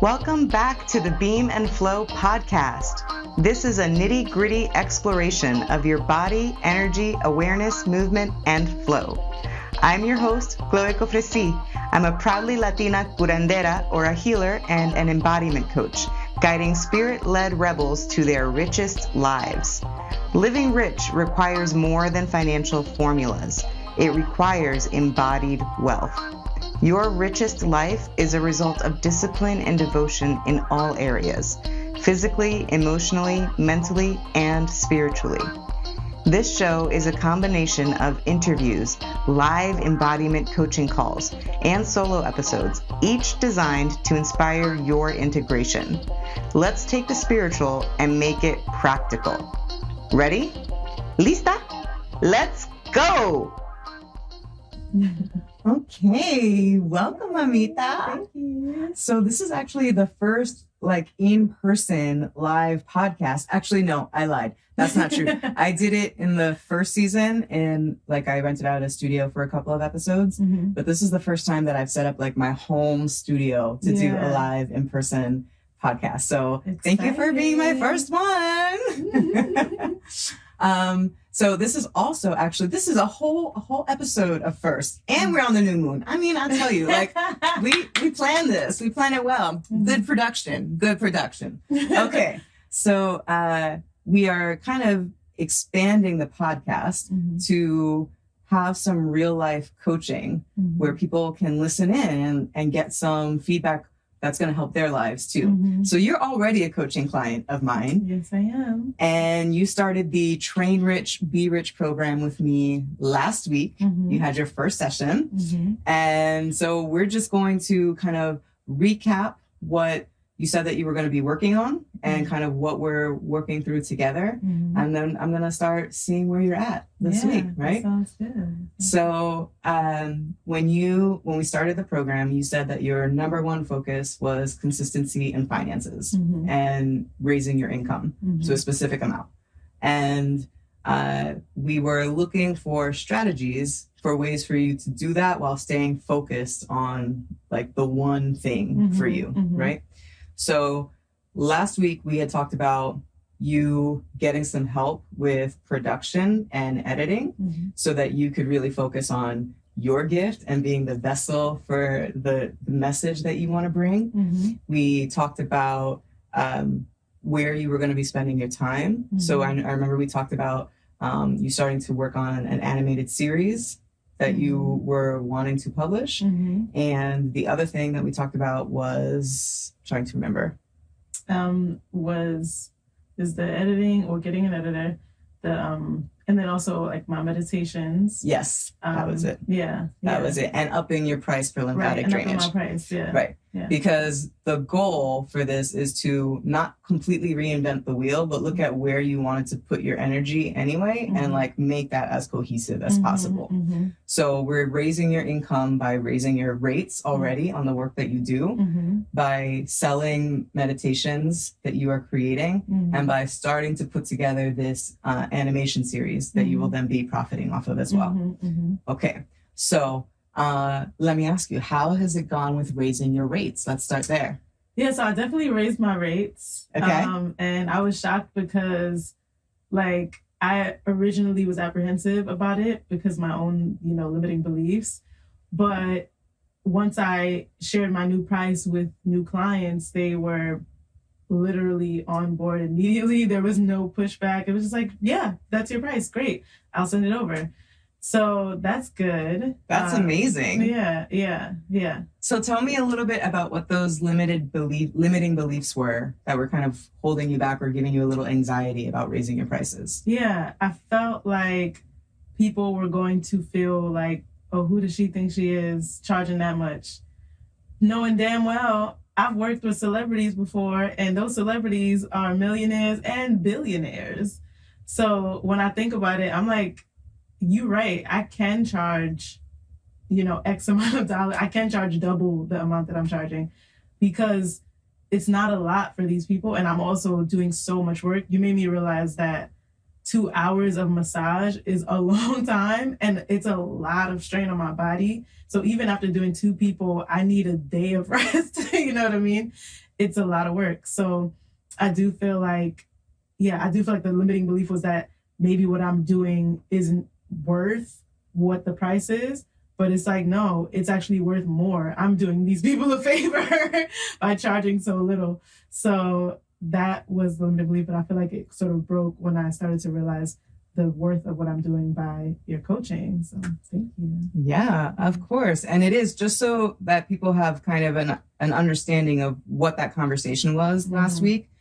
Welcome back to the BEAM&Flow podcast. This is a nitty-gritty exploration of your body, energy, awareness, movement, and flow. I'm your host, Chloé. I'm a proudly Latina curandera, or a healer, and an embodiment coach, guiding spirit-led rebels to their richest lives. Living rich requires more than financial formulas. It requires embodied wealth. Your richest life is a result of discipline and devotion in all areas, physically, emotionally, mentally, and spiritually. This show is a combination of interviews, live embodiment coaching calls, and solo episodes, each designed to inspire your integration. Let's take the spiritual and make it practical. Ready? Lista? Let's go! Okay, welcome, Mamita. Thank you. So this is actually the first in-person live podcast. Actually, no, I lied. That's not true. I did it in the first season and I rented out a studio for a couple of episodes, but this is the first time that I've set up my home studio to do a live in-person podcast. So Thank you for being my first one. So this is also this is a whole episode of first, and we're on the new moon. I mean, I'll tell you, we planned this. We planned it well. Good production. Okay. So, we are kind of expanding the podcast to have some real life coaching where people can listen in and get some feedback that's going to help their lives too. So you're already a coaching client of mine. Yes, I am. And you started the Train Rich, Be Rich program with me last week. You had your first session. And so we're just going to kind of recap what you said that you were going to be working on and kind of what we're working through together. And then I'm going to start seeing where you're at this week, right? That sounds good. So when we started the program, you said that your number one focus was consistency in finances and raising your income to a specific amount. And we were looking for strategies for ways for you to do that while staying focused on the one thing for you, right? So last week we had talked about you getting some help with production and editing so that you could really focus on your gift and being the vessel for the message that you want to bring. We talked about where you were going to be spending your time. So I remember we talked about you starting to work on an animated series that you were wanting to publish. And the other thing that we talked about was, trying to remember. Is the editing or getting an editor, and then also my meditations. Yes, that was it. That was it. And upping your price for lymphatic drainage. Upping my price, Right. Yeah. Because the goal for this is to not completely reinvent the wheel, but look at where you wanted to put your energy anyway and make that as cohesive as possible. So we're raising your income by raising your rates already on the work that you do, by selling meditations that you are creating, and by starting to put together this animation series that you will then be profiting off of as well. Okay. So let me ask you, how has it gone with raising your rates? Let's start there. Yeah, so I definitely raised my rates. Okay. And I was shocked because I originally was apprehensive about it because my own, limiting beliefs. But once I shared my new price with new clients, they were literally on board immediately. There was no pushback. It was just yeah, that's your price. Great. I'll send it over. So that's good. That's amazing. Yeah. So tell me a little bit about what those limiting beliefs were that were kind of holding you back or giving you a little anxiety about raising your prices. Yeah, I felt like people were going to feel oh, who does she think she is charging that much? Knowing damn well I've worked with celebrities before, and those celebrities are millionaires and billionaires. So when I think about it, I'm you're right. I can charge, X amount of dollars. I can charge double the amount that I'm charging because it's not a lot for these people. And I'm also doing so much work. You made me realize that 2 hours of massage is a long time and it's a lot of strain on my body. So even after doing 2 people, I need a day of rest. You know what I mean? it's a lot of work. So I do feel like the limiting belief was that maybe what I'm doing isn't worth what the price is. But it's like, no, it's actually worth more. I'm doing these people a favor by charging so little. So that was the limiting belief. But I feel like it sort of broke when I started to realize the worth of what I'm doing by your coaching. So thank you. Yeah, of course. And it is just so that people have kind of an understanding of what that conversation was last week.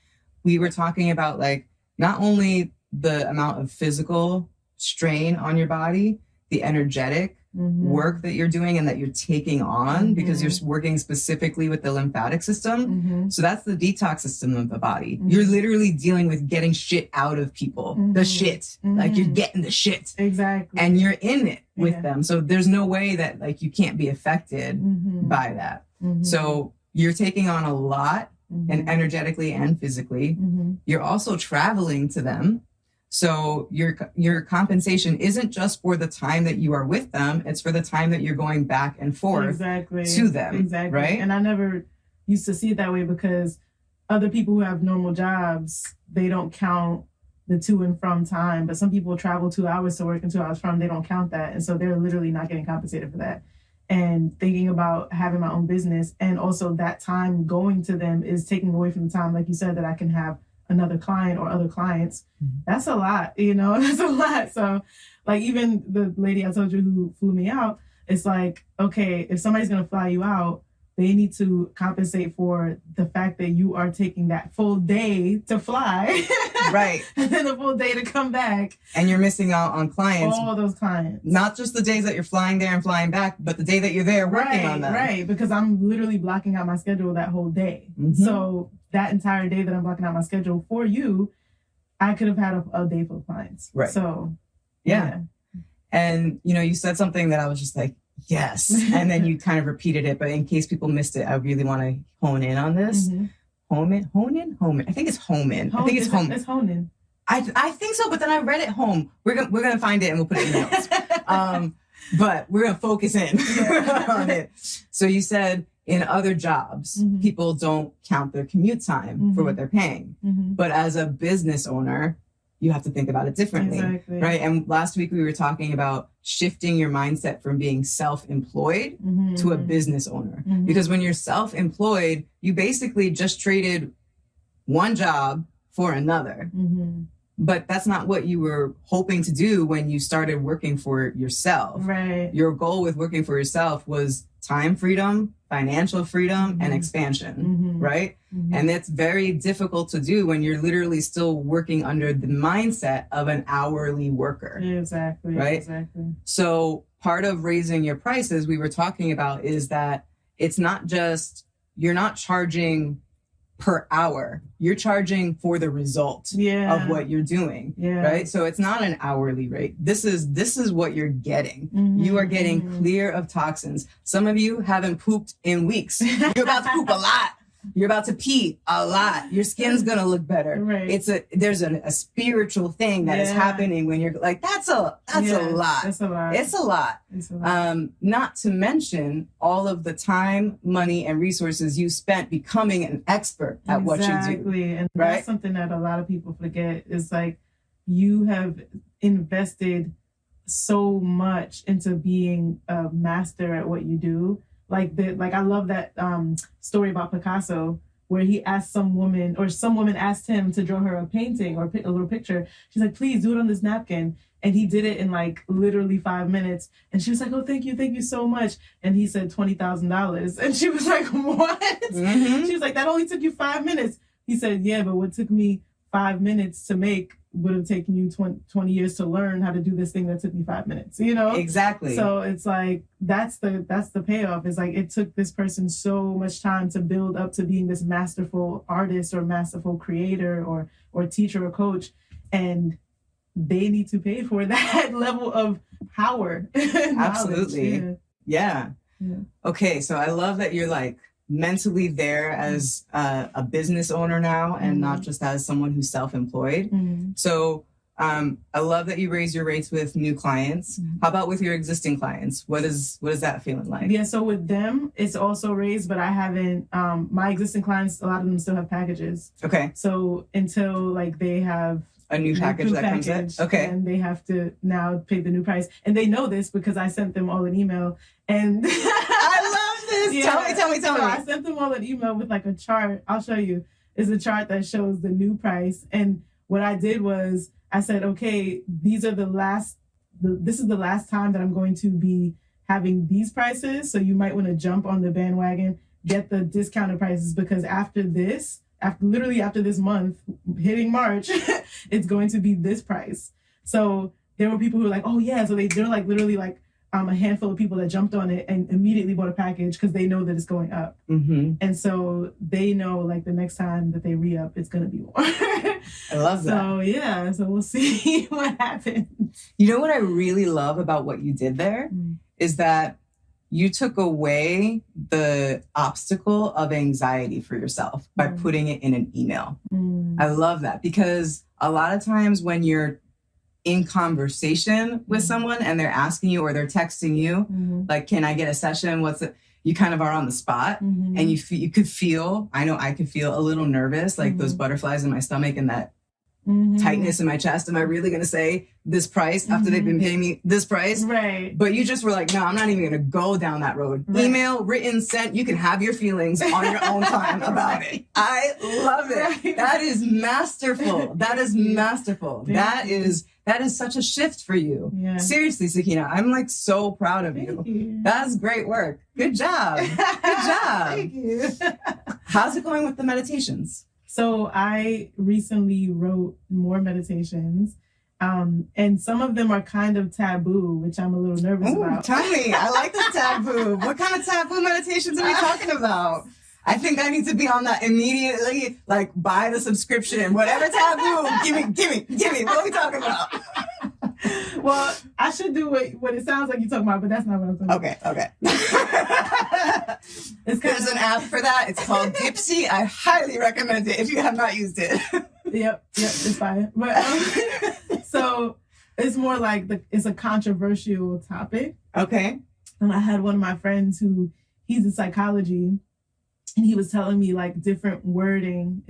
We were talking about like not only the amount of physical strain on your body, the energetic work that you're doing and that you're taking on because you're working specifically with the lymphatic system. So that's the detox system of the body. You're literally dealing with getting shit out of people, the shit, like you're getting the shit. Exactly. And you're in it with them. So there's no way that like you can't be affected by that. So you're taking on a lot and energetically and physically. You're also traveling to them. So your compensation isn't just for the time that you are with them, it's for the time that you're going back and forth to them, right? And I never used to see it that way because other people who have normal jobs, they don't count the to and from time, but some people travel 2 hours to work and 2 hours from, they don't count that. And so they're literally not getting compensated for that. And thinking about having my own business and also that time going to them is taking away from the time, like you said, that I can have another client or other clients. That's a lot, that's a lot. So like even the lady I told you who flew me out, it's like, okay, if somebody's going to fly you out, they need to compensate for the fact that you are taking that full day to fly. Right. And then the full day to come back. And you're missing out on clients. All those clients. Not just the days that you're flying there and flying back, but the day that you're there working on them. Right, because I'm literally blocking out my schedule that whole day. So that entire day that I'm blocking out my schedule for you, I could have had a day full of clients. Right. So, yeah. And, you said something that I was just like, yes. And then you kind of repeated it. But in case people missed it, I really want to hone in on this. Hone in? I think it's home in. I think it's home. It's hone in. I think so, but then I read it home. We're gonna find it and we'll put it in the notes. But we're gonna focus in on it. So you said in other jobs, people don't count their commute time for what they're paying. But as a business owner, you have to think about it differently, right? And last week we were talking about shifting your mindset from being self-employed to a business owner. Because when you're self-employed, you basically just traded one job for another. But that's not what you were hoping to do when you started working for yourself. Right. Your goal with working for yourself was time freedom, financial freedom, and expansion, right? And that's very difficult to do when you're literally still working under the mindset of an hourly worker. Exactly. Right? Exactly. So part of raising your prices we were talking about is that it's not just, you're not charging per hour, you're charging for the result of what you're doing, right? So it's not an hourly rate. This is what you're getting. You are getting clear of toxins. Some of you haven't pooped in weeks. You're about to poop a lot. You're about to pee a lot. Your skin's gonna look better. Right. There's a spiritual thing that is happening when you're like, that's a lot. That's a lot. It's a lot. It's a lot. Not to mention all of the time, money, and resources you spent becoming an expert at what you do. Exactly. And right? that's something that a lot of people forget is like you have invested so much into being a master at what you do. Like I love that story about Picasso where he asked some woman asked him to draw her a painting or a little picture. She's like, please do it on this napkin. And he did it in like literally 5 minutes. And she was like, oh, thank you so much. And he said $20,000. And she was like, what? She was like, that only took you 5 minutes. He said, yeah, but what took me 5 minutes to make would have taken you 20 years to learn how to do this thing that took me 5 minutes, Exactly. So it's like, that's the payoff. It's like, it took this person so much time to build up to being this masterful artist or masterful creator or teacher or coach. And they need to pay for that level of power. Absolutely. Yeah. Okay. So I love that you're like mentally there as a business owner now and not just as someone who's self-employed. So I love that you raise your rates with new clients. How about with your existing clients? What is that feeling like? Yeah, so with them, it's also raised, but I haven't, my existing clients, a lot of them still have packages. Okay. So until like they have a new package that comes in. Okay. And they have to now pay the new price. And they know this because I sent them all an email. And I love this. Yeah. Tell me. So I sent them all an email with like a chart. I'll show you. It's a chart that shows the new price. And what I did was I said, okay, this is the last time that I'm going to be having these prices. So you might want to jump on the bandwagon, get the discounted prices, because after this month hitting March, it's going to be this price. So there were people who were like, oh yeah. So they're like literally like a handful of people that jumped on it and immediately bought a package because they know that it's going up. And so they know like the next time that they re-up, it's going to be more. I love that. So yeah, so we'll see what happens. You know what I really love about what you did there is that you took away the obstacle of anxiety for yourself by putting it in an email. I love that, because a lot of times when you're in conversation with someone and they're asking you or they're texting you, like, can I get a session? You kind of are on the spot and you could feel, I know I could feel a little nervous, like those butterflies in my stomach and that tightness in my chest. Am I really going to say this price after they've been paying me this price? Right. But you just were like, no, I'm not even going to go down that road. Right. Email, written, sent. You can have your feelings on your own time about it. I love it. Right. That is masterful. That is masterful. That is such a shift for you. Yeah. Seriously, Sakinah, I'm like so proud of you. That's great work. Good job. Good job. Thank you. How's it going with the meditations? So I recently wrote more meditations, and some of them are kind of taboo, which I'm a little nervous about. Tell me, I like the taboo. What kind of taboo meditations are we talking about? I think I need to be on that immediately, like buy the subscription, whatever taboo. Give me. What are we talking about? Well, I should do what it sounds like you're talking about, but that's not what I'm talking about. Okay. There's an app for that. It's called Dipsy. I highly recommend it if you have not used it. Yep, it's fine. But so it's more like it's a controversial topic. Okay. And I had one of my friends he's in psychology, and he was telling me like different wording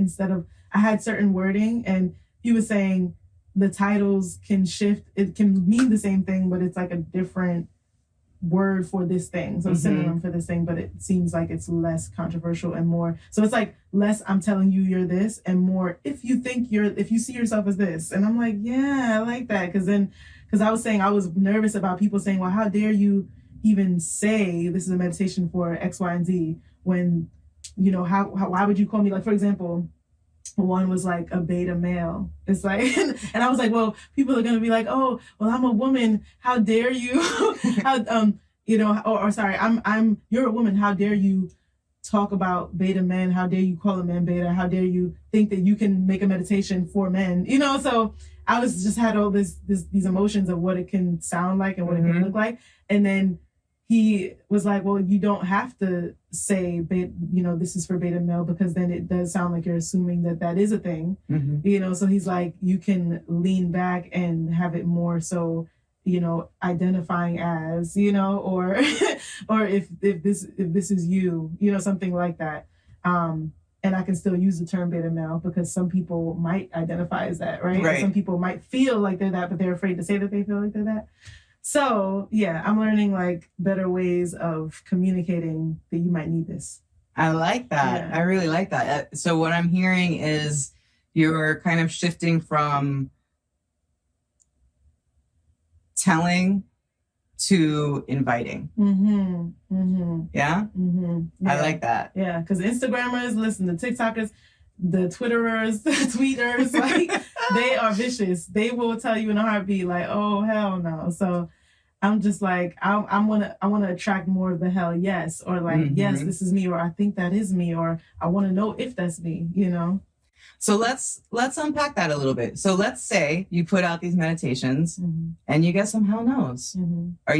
I had certain wording, and he was saying the titles can shift. It can mean the same thing, but it's like a different word for this thing. So synonym for this thing, but it seems like it's less controversial and more. So it's like less I'm telling you you're this, and more if you see yourself as this. And I'm like, yeah, I like that. Because I was saying I was nervous about people saying, well, how dare you even say this is a meditation for X, Y, and Z when, you know, why would you call me, like, for example, one was like a beta male. It's like, and I was like, well, people are going to be like, oh, well, I'm a woman. How dare you? You're a woman. How dare you talk about beta men? How dare you call a man beta? How dare you think that you can make a meditation for men? You know, so I was just had all these emotions of what it can sound like and what it can look like. And then he was like, well, you don't have to say, this is for beta male, because then it does sound like you're assuming that is a thing, you know? So he's like, you can lean back and have it more so, you know, identifying as, you know, or if this is you, you know, something like that. And I can still use the term beta male because some people might identify as that, right? Right. Some people might feel like they're that, but they're afraid to say that they feel like they're that. So yeah, I'm learning like better ways of communicating that you might need this. I like that. Yeah. I really like that. So what I'm hearing is you're kind of shifting from telling to inviting. Yeah? Yeah. I like that. Yeah, because Instagrammers, listen, the TikTokers, the Twitterers, the tweeters, like they are vicious. They will tell you in a heartbeat, like, oh hell no. So I'm just like, I want to attract more of the hell yes, or like yes, this is me, or I think that is me, or I want to know if that's me, you know. So let's unpack that a little bit. So let's say you put out these meditations and you get some hell no's. How are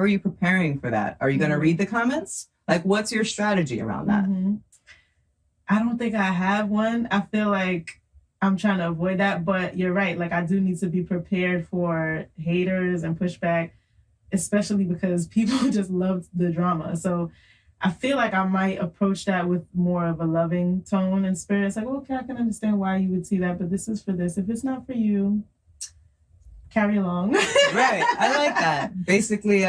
you preparing for that? Are you going to read the comments? Like, what's your strategy around that? I don't think I have one. I feel like I'm trying to avoid that. But you're right. Like, I do need to be prepared for haters and pushback, especially because people just love the drama. So I feel like I might approach that with more of a loving tone and spirit. It's like, okay, I can understand why you would see that, but this is for this. If it's not for you, carry along. Right. I like that. Basically,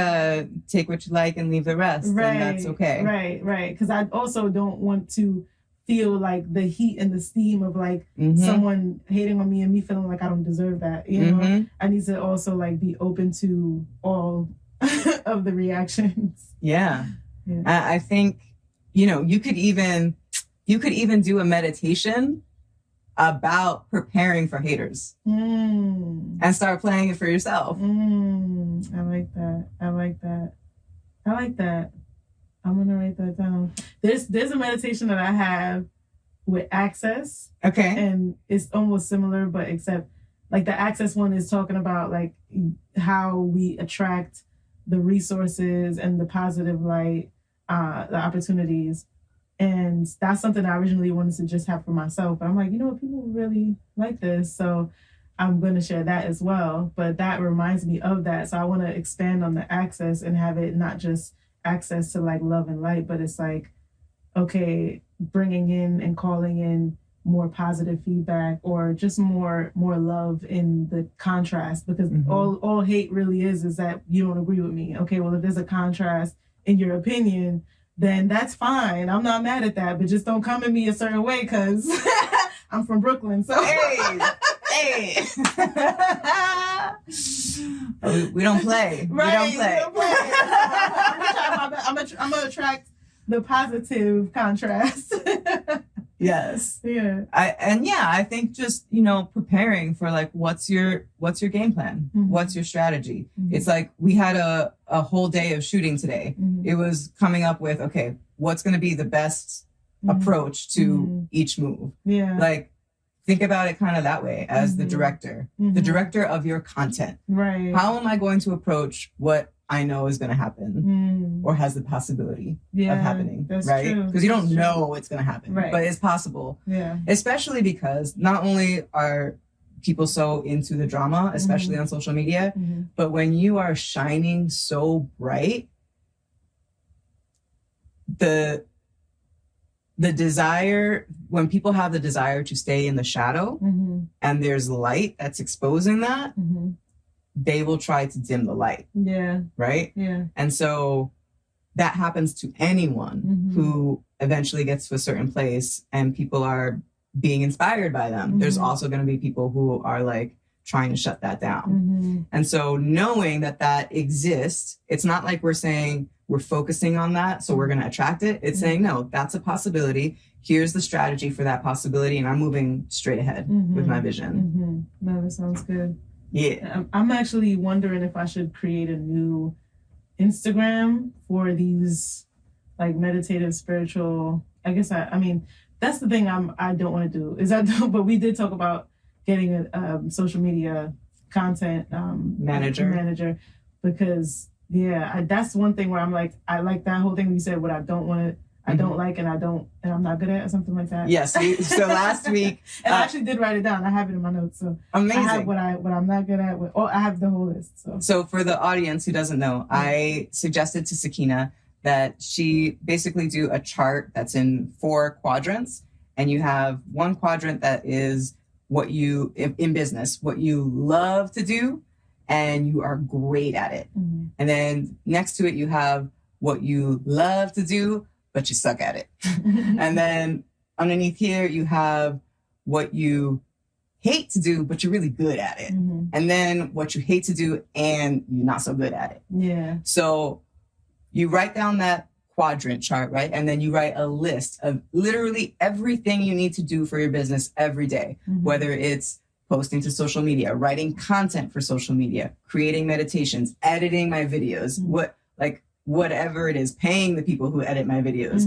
take what you like and leave the rest. Right. And that's okay. Right. Because I also don't want to feel like the heat and the steam of like someone hating on me and me feeling like I don't deserve that. You know, I need to also like be open to all of the reactions. Yeah. I think, you could even do a meditation about preparing for haters and start playing it for yourself. I like that. I'm going to write that down. There's a meditation that I have with access. Okay. And it's almost similar, but except like the access one is talking about like how we attract the resources and the positive light, the opportunities. And that's something I originally wanted to just have for myself. But I'm like, people really like this. So I'm going to share that as well. But that reminds me of that. So I want to expand on the access and have it not just access to like love and light, but it's like, okay, bringing in and calling in more positive feedback or just more love in the contrast, because all hate really is that you don't agree with me. Okay, well, if there's a contrast in your opinion, then that's fine. I'm not mad at that, but just don't come at me a certain way because I'm from Brooklyn. So hey. We don't play. Right, we don't play. I'm gonna attract the positive contrast. Yes. Yeah. I think just, preparing for like, what's your game plan? What's your strategy? It's like, we had a whole day of shooting today. It was coming up with, okay, what's going to be the best approach to each move? Yeah. Like, think about it kind of that way as the director of your content. Right. How am I going to approach what I know is going to happen or has the possibility of happening, right? Because you don't know it's going to happen, but it's possible. Yeah. Especially because not only are people so into the drama, especially on social media, but when you are shining so bright, the desire, when people have the desire to stay in the shadow and there's light that's exposing that, they will try to dim the light. Yeah. Right? Yeah. And so that happens to anyone who eventually gets to a certain place and people are being inspired by them. There's also going to be people who are like trying to shut that down. And so knowing that exists, it's not like we're saying we're focusing on that, so we're going to attract it. It's saying, no, that's a possibility. Here's the strategy for that possibility. And I'm moving straight ahead with my vision. No, that sounds good. Yeah. I'm actually wondering if I should create a new Instagram for these like meditative, spiritual, I guess I mean, that's the thing I don't want to do is but we did talk about getting a social media content manager because that's one thing where I'm like, I like that whole thing you said, what I don't want to, I don't like and I'm not good at or something like that. Yes. So last week. And I actually did write it down. I have it in my notes. So amazing. I have what I'm not good at. I have the whole list. So for the audience who doesn't know, I suggested to Sakinah that she basically do a chart that's in 4 quadrants. And you have one quadrant that is what you, in business, what you love to do and you are great at it. And then next to it, you have what you love to do, but you suck at it. And then underneath here, you have what you hate to do, but you're really good at it. And then what you hate to do and you're not so good at it. Yeah. So you write down that quadrant chart, right? And then you write a list of literally everything you need to do for your business every day, whether it's posting to social media, writing content for social media, creating meditations, editing my videos, whatever it is, paying the people who edit my videos,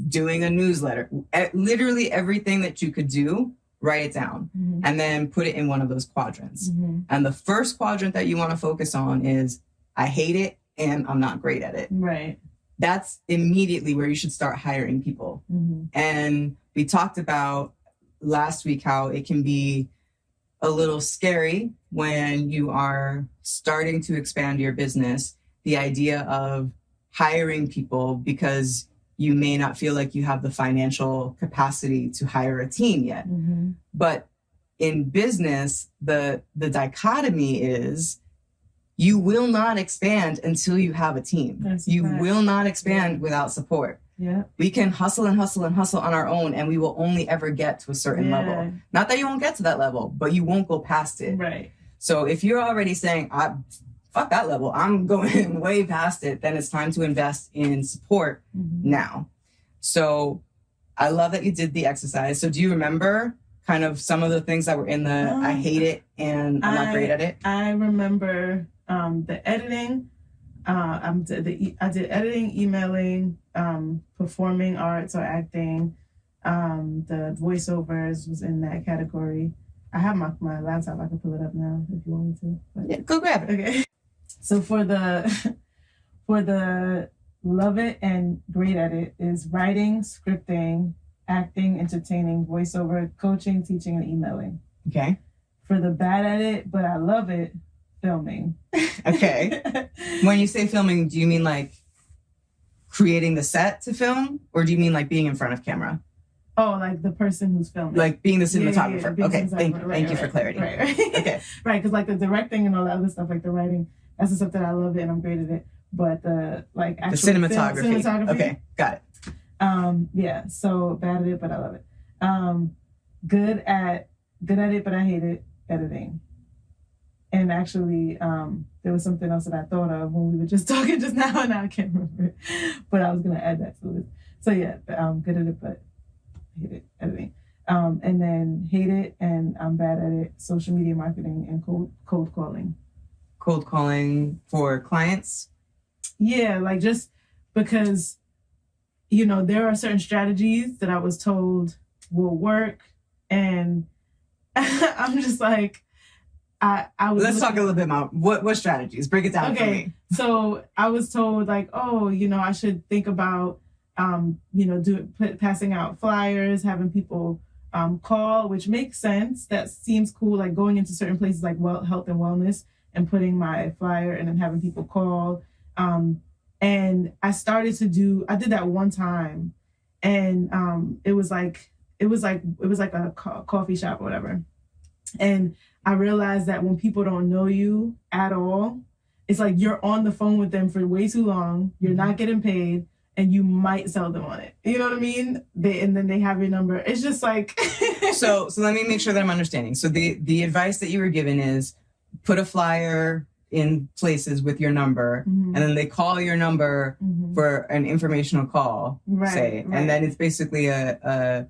doing a newsletter, literally everything that you could do, write it down and then put it in one of those quadrants. And the first quadrant that you want to focus on is I hate it and I'm not great at it. Right. That's immediately where you should start hiring people. And we talked about last week how it can be a little scary when you are starting to expand your business, the idea of hiring people because you may not feel like you have the financial capacity to hire a team yet. Mm-hmm. But in business, the dichotomy is you will not expand until you have a team. You will not expand without support. Yeah. We can hustle and hustle and hustle on our own, and we will only ever get to a certain level. Not that you won't get to that level, but you won't go past it. Right. So if you're already saying, fuck that level, I'm going way past it, then it's time to invest in support now. So I love that you did the exercise. So do you remember kind of some of the things that were in the I hate it and I'm not great at it? I remember the editing. I did editing, emailing, performing arts or acting. The voiceovers was in that category. I have my laptop. I can pull it up now if you want me to. But... Yeah, go grab it. Okay. So for the love it and great at it is writing, scripting, acting, entertaining, voiceover, coaching, teaching, and emailing. Okay. For the bad at it, but I love it, filming. Okay. When you say filming, do you mean like creating the set to film, or do you mean like being in front of camera? Oh, like the person who's filming. Like being the cinematographer. Yeah, okay, thank you for clarity. Right. Okay. Right, because like the directing and all that other stuff, like the writing, that's the stuff that I love it and I'm great at it. But the like actual cinematography. Okay, got it. Yeah, so bad at it, but I love it. Good at it, but I hate it, editing. And actually, there was something else that I thought of when we were just talking just now, and I can't remember it. But I was going to add that to the list. So yeah, good at it, but I hate it, editing. And then hate it, and I'm bad at it, social media marketing and cold calling. Cold calling for clients? Yeah, like just because, you know, there are certain strategies that I was told will work. And I'm just like, I was. Let's talk a little bit about what strategies. Break it down for me. So I was told like, oh, you know, I should think about, you know, passing out flyers, having people call, which makes sense. That seems cool. Like going into certain places like health and wellness and putting my flyer and then having people call. And I did that one time, and it was like a coffee shop or whatever. And I realized that when people don't know you at all, it's like you're on the phone with them for way too long. You're not getting paid, and you might sell them on it. You know what I mean? And then they have your number. It's just like. So let me make sure that I'm understanding. So the advice that you were given is put a flyer in places with your number, and then they call your number for an informational call, say, and then it's basically a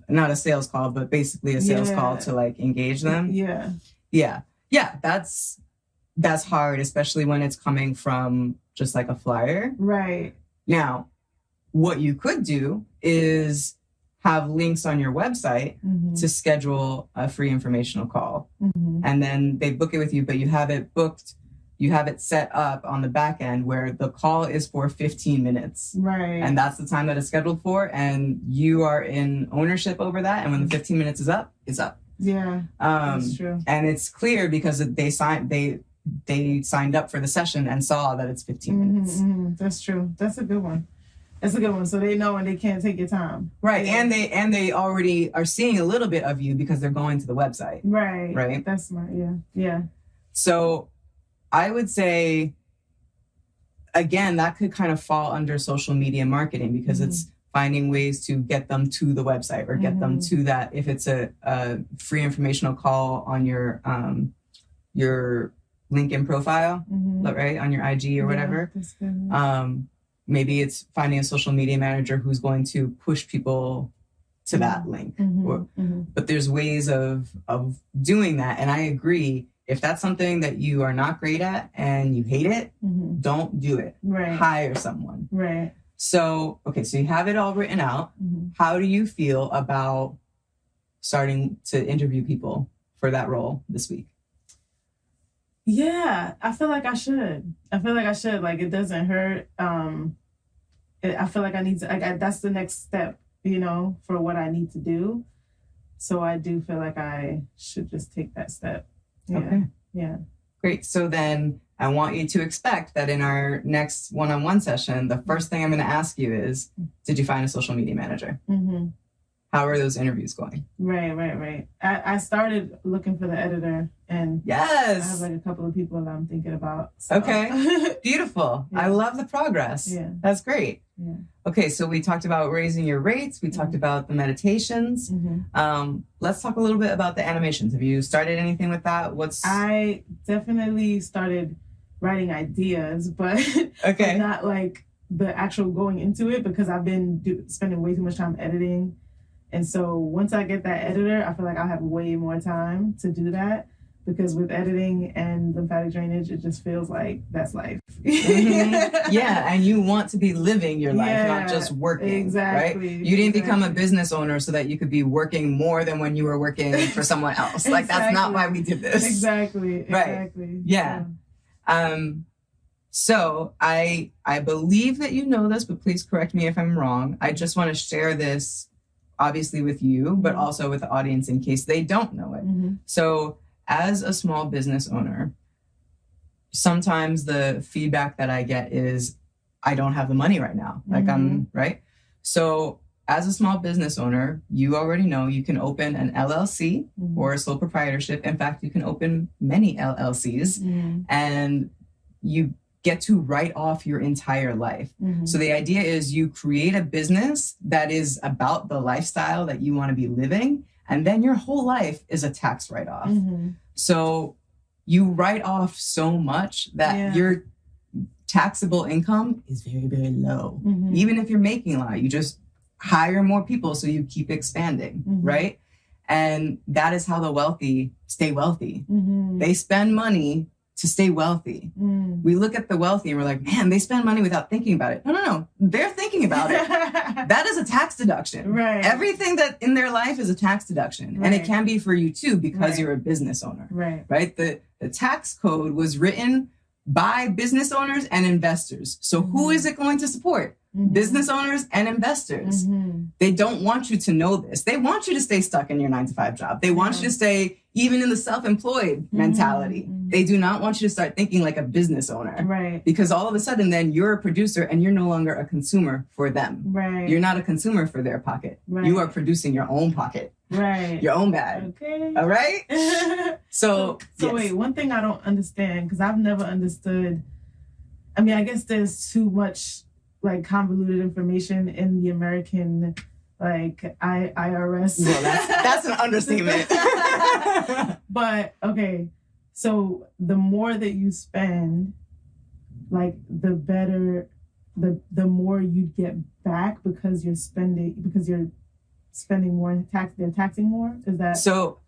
not a sales call, but basically a sales call to like engage them. Yeah. That's hard, especially when it's coming from just like a flyer. Right. Now, what you could do is have links on your website to schedule a free informational call. And then they book it with you, but you have it booked, you have it set up on the back end where the call is for 15 minutes. Right. And that's the time that it's scheduled for. And you are in ownership over that. And when the 15 minutes is up, it's up. Yeah, that's true. And it's clear because they signed up for the session and saw that it's 15 minutes. That's true. That's a good one. So they know and they can't take your time. Right. Yeah. And they already are seeing a little bit of you because they're going to the website. Right. Right. That's smart. Yeah. Yeah. So I would say, again, that could kind of fall under social media marketing because it's finding ways to get them to the website or get them to that. If it's a free informational call on your LinkedIn profile, right, on your IG or whatever. That's good. Maybe it's finding a social media manager who's going to push people to that link. But there's ways of doing that. And I agree, if that's something that you are not great at and you hate it, don't do it. Right. Hire someone. Right. So, okay, so you have it all written out. How do you feel about starting to interview people for that role this week? Yeah, I feel like I should. Like, it doesn't hurt. I feel like I need to, that's the next step. for what I need to do. So I do feel like I should just take that step. Yeah. Okay. Yeah. Great. So then I want you to expect that in our next one-on-one session, the first thing I'm going to ask you is, did you find a social media manager? Mm-hmm. How are those interviews going? Right. I started looking for the editor, and yes, I have like a couple of people that I'm thinking about. So. Okay. Beautiful. Yeah. I love the progress. Yeah. That's great. Yeah. Okay. So we talked about raising your rates. We talked about the meditations. Mm-hmm. Let's talk a little bit about the animations. Have you started anything with that? I definitely started writing ideas, but, okay. but not like the actual going into it, because I've been spending way too much time editing. And so once I get that editor, I feel like I'll have way more time to do that, because with editing and lymphatic drainage, it just feels like that's life. Mm-hmm. Yeah, and you want to be living your life, not just working. Exactly. Right? You didn't become a business owner so that you could be working more than when you were working for someone else. Like, that's not why we did this. Exactly. Right. Yeah. So I believe that you know this, but please correct me if I'm wrong. I just want to share this obviously with you, but also with the audience in case they don't know it. Mm-hmm. So as a small business owner, sometimes the feedback that I get is, I don't have the money right now. Like I'm right. So as a small business owner, you already know you can open an LLC or a sole proprietorship. In fact, you can open many LLCs and you get to write off your entire life. So the idea is you create a business that is about the lifestyle that you want to be living, and then your whole life is a tax write-off. So you write off so much that your taxable income is very, very low. Even if you're making a lot, you just hire more people so you keep expanding, right? And that is how the wealthy stay wealthy. They spend money to stay wealthy. We look at the wealthy and we're like, man, they spend money without thinking about it. No. They're thinking about it. That is a tax deduction. Right. Everything that in their life is a tax deduction. And it can be for you too, because you're a business owner. Right? The tax code was written by business owners and investors. So who is it going to support? Business owners and investors. They don't want you to know this. They want you to stay stuck in your 9-to-5 job. They want you to stay even in the self-employed mentality. They do not want you to start thinking like a business owner. Right. Because all of a sudden then you're a producer and you're no longer a consumer for them. Right. You're not a consumer for their pocket. Right. You are producing your own pocket. Right. Your own bag. Okay. All right? So yes. Wait, one thing I don't understand, because I've never understood, I mean, I guess there's too much like convoluted information in the American IRS. Well, that's an understatement. But okay, so the more that you spend, like the better, the more you get back because you're spending more they're taxing more. Is that so?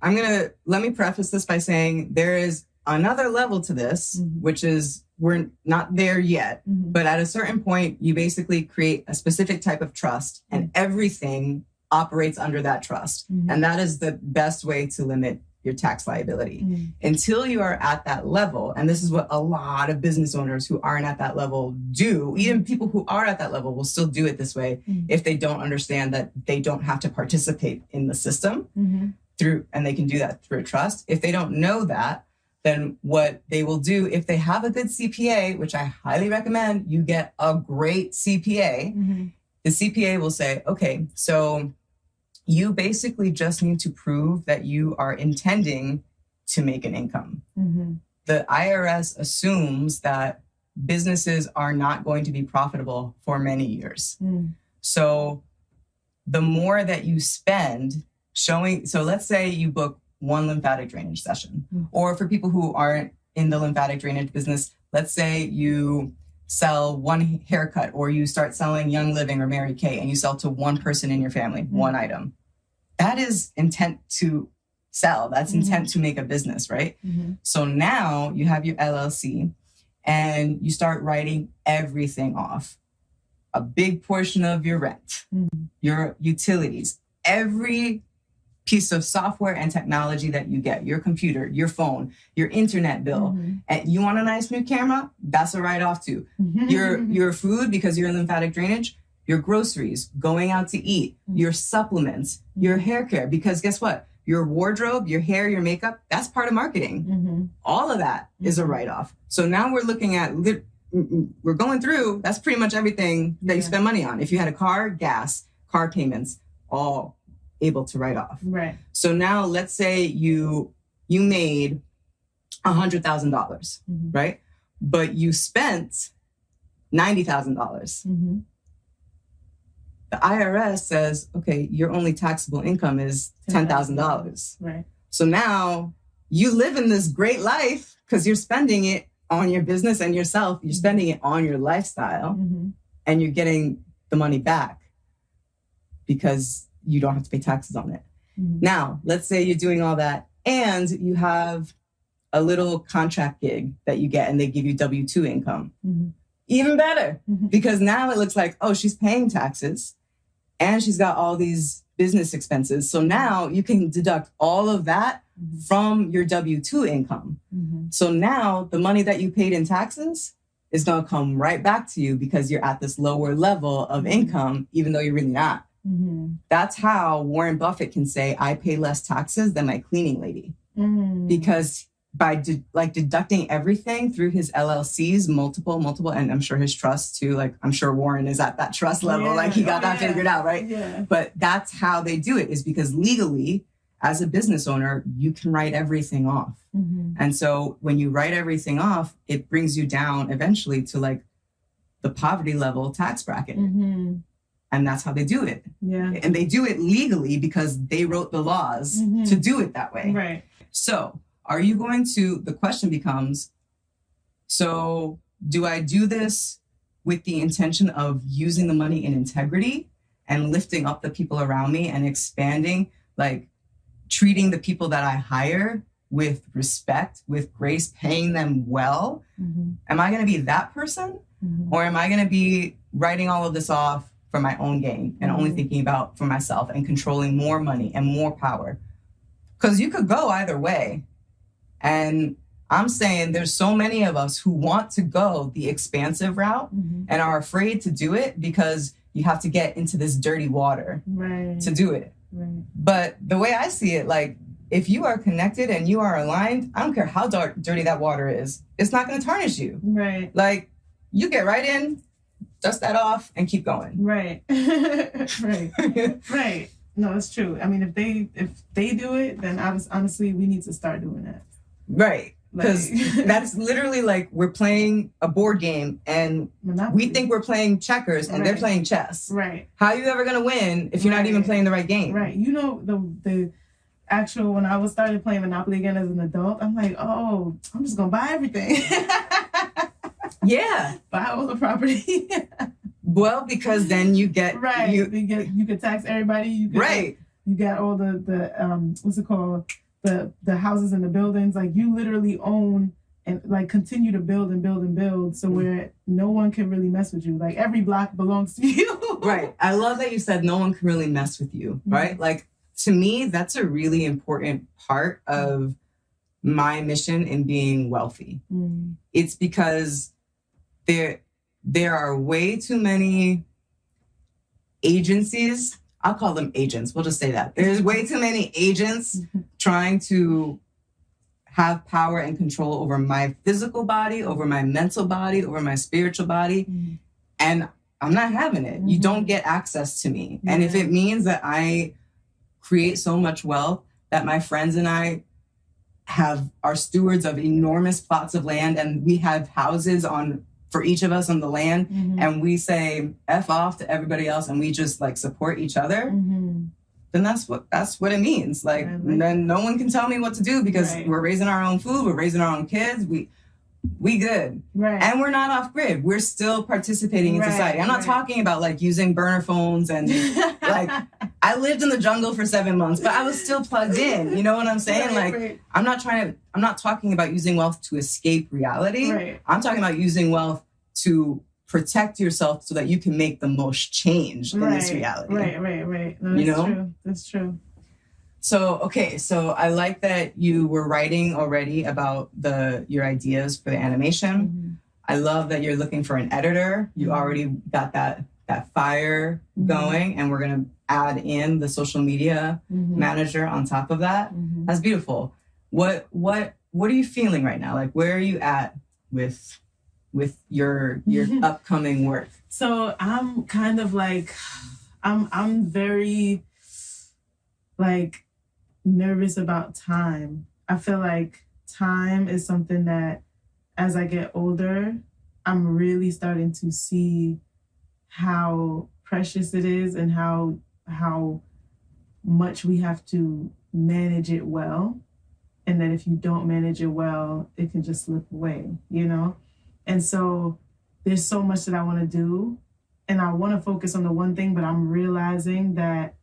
Let me preface this by saying there is another level to this, which is we're not there yet, but at a certain point, you basically create a specific type of trust and everything operates under that trust. And that is the best way to limit your tax liability. Until you are at that level, and this is what a lot of business owners who aren't at that level do, even people who are at that level will still do it this way if they don't understand that they don't have to participate in the system and they can do that through trust. If they don't know that, then what they will do, if they have a good CPA, which I highly recommend you get a great CPA, the CPA will say, okay, so you basically just need to prove that you are intending to make an income. The IRS assumes that businesses are not going to be profitable for many years. So the more that you spend so let's say you book one lymphatic drainage session, or for people who aren't in the lymphatic drainage business, let's say you sell one haircut, or you start selling Young Living or Mary Kay, and you sell to one person in your family, one item. That is intent to sell. That's intent to make a business, right? So now you have your LLC and you start writing everything off. A big portion of your rent, your utilities, every piece of software and technology that you get, your computer, your phone, your internet bill. And you want a nice new camera? That's a write-off too. Your food, because you're in lymphatic drainage, your groceries, going out to eat, your supplements, your hair care. Because guess what? Your wardrobe, your hair, your makeup, that's part of marketing. All of that is a write-off. So now we're looking at, we're going through, that's pretty much everything that you spend money on. If you had a car, gas, car payments, all able to write off. Right. So now let's say you made $100,000, right? But you spent $90,000. The IRS says, okay, your only taxable income is $10,000. Right. So now you live in this great life because you're spending it on your business and yourself. You're spending it on your lifestyle and you're getting the money back because you don't have to pay taxes on it. Now, let's say you're doing all that and you have a little contract gig that you get and they give you W-2 income. Even better, because now it looks like, oh, she's paying taxes and she's got all these business expenses. So now you can deduct all of that from your W-2 income. So now the money that you paid in taxes is going to come right back to you because you're at this lower level of income, even though you're really not. That's how Warren Buffett can say, I pay less taxes than my cleaning lady. Because by deducting everything through his LLCs, multiple, and I'm sure his trust too, like I'm sure Warren is at that trust level, like he got that figured out, right? Yeah. But that's how they do it, is because legally, as a business owner, you can write everything off. And so when you write everything off, it brings you down eventually to like the poverty level tax bracket. And that's how they do it. Yeah. And they do it legally because they wrote the laws to do it that way. Right. So are you going to, the question becomes, so do I do this with the intention of using the money in integrity and lifting up the people around me and expanding, like treating the people that I hire with respect, with grace, paying them well? Am I going to be that person? Or am I going to be writing all of this off for my own gain and only thinking about for myself and controlling more money and more power? Because you could go either way. And I'm saying there's so many of us who want to go the expansive route and are afraid to do it because you have to get into this dirty water to do it. But the way I see it, like, if you are connected and you are aligned, I don't care how dirty that water is, it's not going to tarnish you. Like, you get right in, dust that off, and keep going. Right. No, it's true. I mean, if they do it, then honestly, we need to start doing that. Right. Because that's literally like we're playing a board game and we think we're playing checkers and they're playing chess. Right. How are you ever going to win if you're not even playing the right game? Right. You know, the actual, when I started playing Monopoly again as an adult, I'm like, oh, I'm just going to buy everything. Yeah. Buy all the property. Well, because then you get... You could tax everybody. You got all the what's it called? The houses and the buildings, like you literally own and like continue to build and build and build, so where no one can really mess with you. Like every block belongs to you. Right. I love that you said no one can really mess with you, right? Like, to me, that's a really important part of my mission in being wealthy. It's because there are way too many agencies. I'll call them agents. We'll just say that. There's way too many agents trying to have power and control over my physical body, over my mental body, over my spiritual body. And I'm not having it. You don't get access to me. And if it means that I create so much wealth that my friends and I are stewards of enormous plots of land and we have houses for each of us on the land, and we say F off to everybody else and we just like support each other, then that's what it means. Like, then no one can tell me what to do because we're raising our own food, we're raising our own kids, we good. And we're not off grid. We're still participating in society. I'm not talking about like using burner phones and like, I lived in the jungle for 7 months, but I was still plugged in. You know what I'm saying? I'm not talking about using wealth to escape reality. I'm talking about using wealth to protect yourself so that you can make the most change in this reality. Right. No, that's true. So, okay, so I like that you were writing already about your ideas for the animation. I love that you're looking for an editor. You already got that that fire going, and we're going to add in the social media manager on top of that. That's beautiful. What are you feeling right now? Like, where are you at with your upcoming work? So I'm kind of like, I'm very like nervous about time. I feel like time is something that as I get older, I'm really starting to see how precious it is and how much we have to manage it well. And that if you don't manage it well, it can just slip away, you know? And so there's so much that I want to do, and I want to focus on the one thing, but I'm realizing that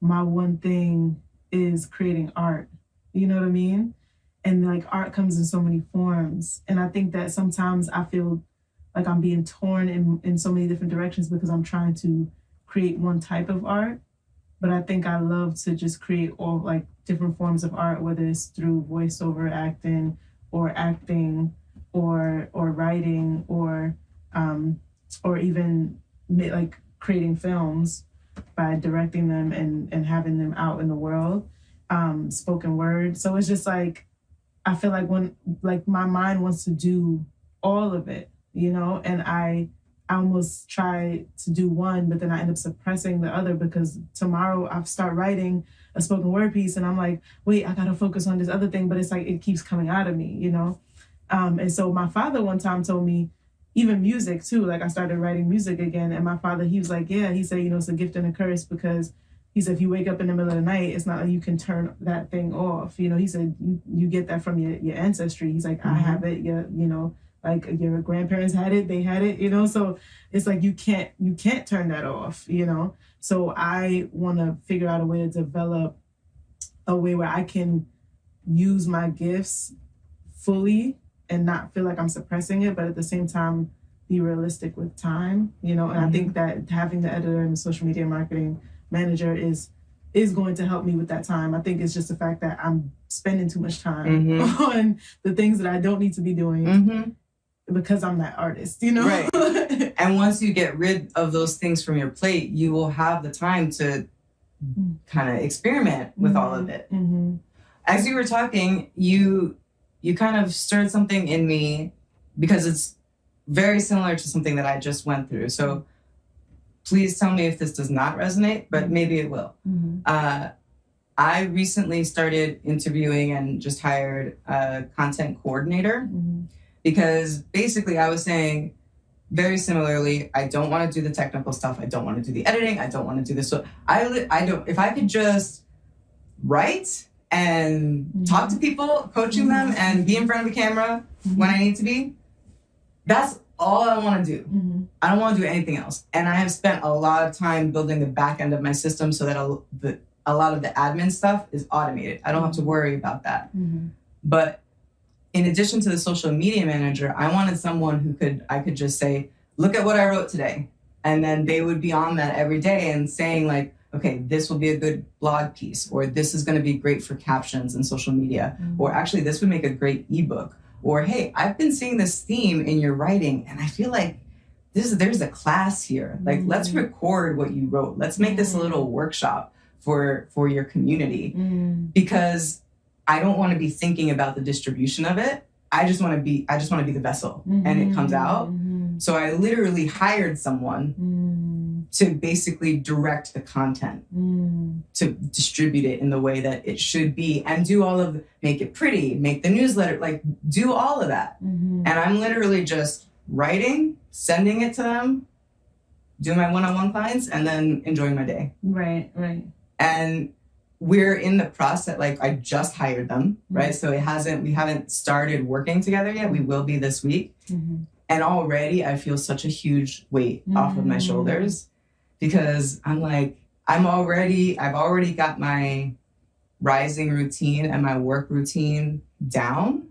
my one thing is creating art. You know what I mean? And like art comes in so many forms. And I think that sometimes I feel like I'm being torn in so many different directions because I'm trying to create one type of art. But I think I love to just create all like different forms of art, whether it's through voiceover acting or writing or even like creating films by directing them and having them out in the world, spoken word. So it's just like, I feel like when like my mind wants to do all of it, you know, and I almost try to do one, but then I end up suppressing the other because tomorrow I start writing a spoken word piece and I'm like, wait, I gotta focus on this other thing, but it's like, it keeps coming out of me, you know? And so my father one time told me, even music too, like I started writing music again, and my father, he was like, yeah, he said, you know, it's a gift and a curse because he said, if you wake up in the middle of the night, it's not like you can turn that thing off. You know, he said, you get that from your ancestry. He's like, I have it, you know, like your grandparents had it, they had it, you know? So it's like, you can't turn that off, you know? So I want to figure out a way to develop a way where I can use my gifts fully and not feel like I'm suppressing it, but at the same time, be realistic with time, you know? And I think that having the editor and the social media marketing manager is going to help me with that time. I think it's just the fact that I'm spending too much time on the things that I don't need to be doing because I'm that artist, you know? Right. And once you get rid of those things from your plate, you will have the time to kind of experiment with all of it. As you were talking, you kind of stirred something in me because it's very similar to something that I just went through. So please tell me if this does not resonate, but maybe it will. I recently started interviewing and just hired a content coordinator because basically I was saying very similarly, I don't want to do the technical stuff. I don't want to do the editing. I don't want to do this. So I don't, if I could just write and talk to people, coaching them and be in front of the camera when I need to be, that's all I want to do. I don't want to do anything else. And I have spent a lot of time building the back end of my system so that a lot of the admin stuff is automated. I don't have to worry about that. But in addition to the social media manager, I wanted someone who I could just say, look at what I wrote today. And then they would be on that every day and saying like, okay, this will be a good blog piece, or this is going to be great for captions and social media, or actually this would make a great ebook, or hey, I've been seeing this theme in your writing and I feel like there's a class here. Like, let's record what you wrote. Let's make this a little workshop for your community, because I don't want to be thinking about the distribution of it. I just want to be the vessel and it comes out. So I literally hired someone to basically direct the content, to distribute it in the way that it should be and do make it pretty, make the newsletter, like do all of that. And I'm literally just writing, sending it to them, doing my one-on-one clients, and then enjoying my day. Right. And we're in the process, like I just hired them, right? So we haven't started working together yet. We will be this week. And already I feel such a huge weight off of my shoulders because I'm like, I've already got my rising routine and my work routine down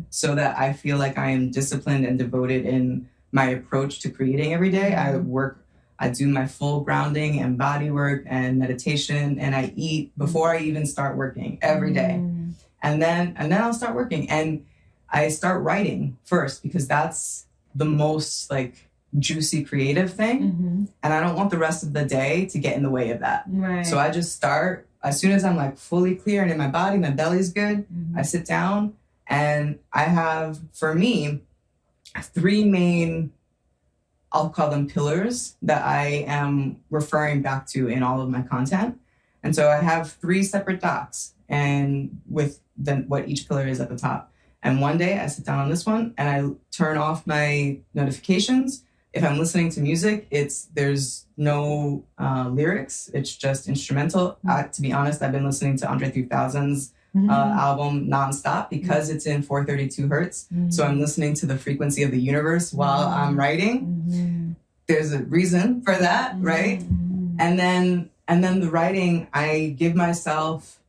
so that I feel like I am disciplined and devoted in my approach to creating every day. I do my full grounding and body work and meditation, and I eat before I even start working every day. And then I'll start working, and I start writing first because that's the most like juicy creative thing. And I don't want the rest of the day to get in the way of that. Right. So I just start, as soon as I'm like fully clear and in my body, my belly's good, I sit down and I have, for me, 3 main, I'll call them pillars that I am referring back to in all of my content. And so I have 3 separate docs and with what each pillar is at the top. And one day I sit down on this one and I turn off my notifications. If I'm listening to music, there's no lyrics. It's just instrumental. To be honest, I've been listening to Andre 3000's album nonstop because it's in 432 hertz. So I'm listening to the frequency of the universe while I'm writing. There's a reason for that, right? And then the writing, I give myself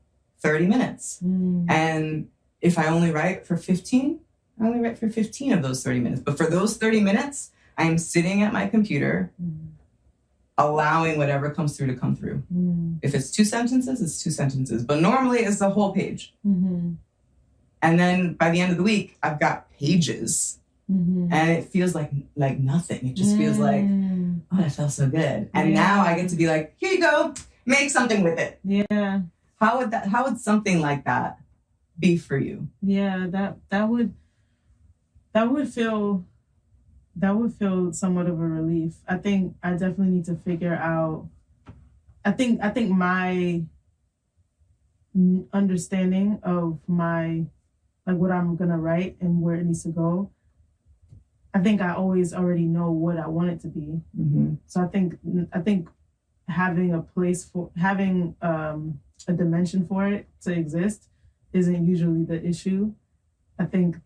30 minutes. And if I only write for 15, I only write for 15 of those 30 minutes. But for those 30 minutes, I'm sitting at my computer, allowing whatever comes through to come through. If it's 2 sentences, it's 2 sentences. But normally it's the whole page. And then by the end of the week, I've got pages. And it feels like nothing. It just feels like, oh, that felt so good. And now I get to be like, here you go, make something with it. Yeah. How would something like that be for you? Yeah, that would feel somewhat of a relief. I think I definitely need to figure out, I think my understanding of my, like what I'm going to write and where it needs to go, I think I always already know what I want it to be. So I think having a place for, having a dimension for it to exist isn't usually the issue. I think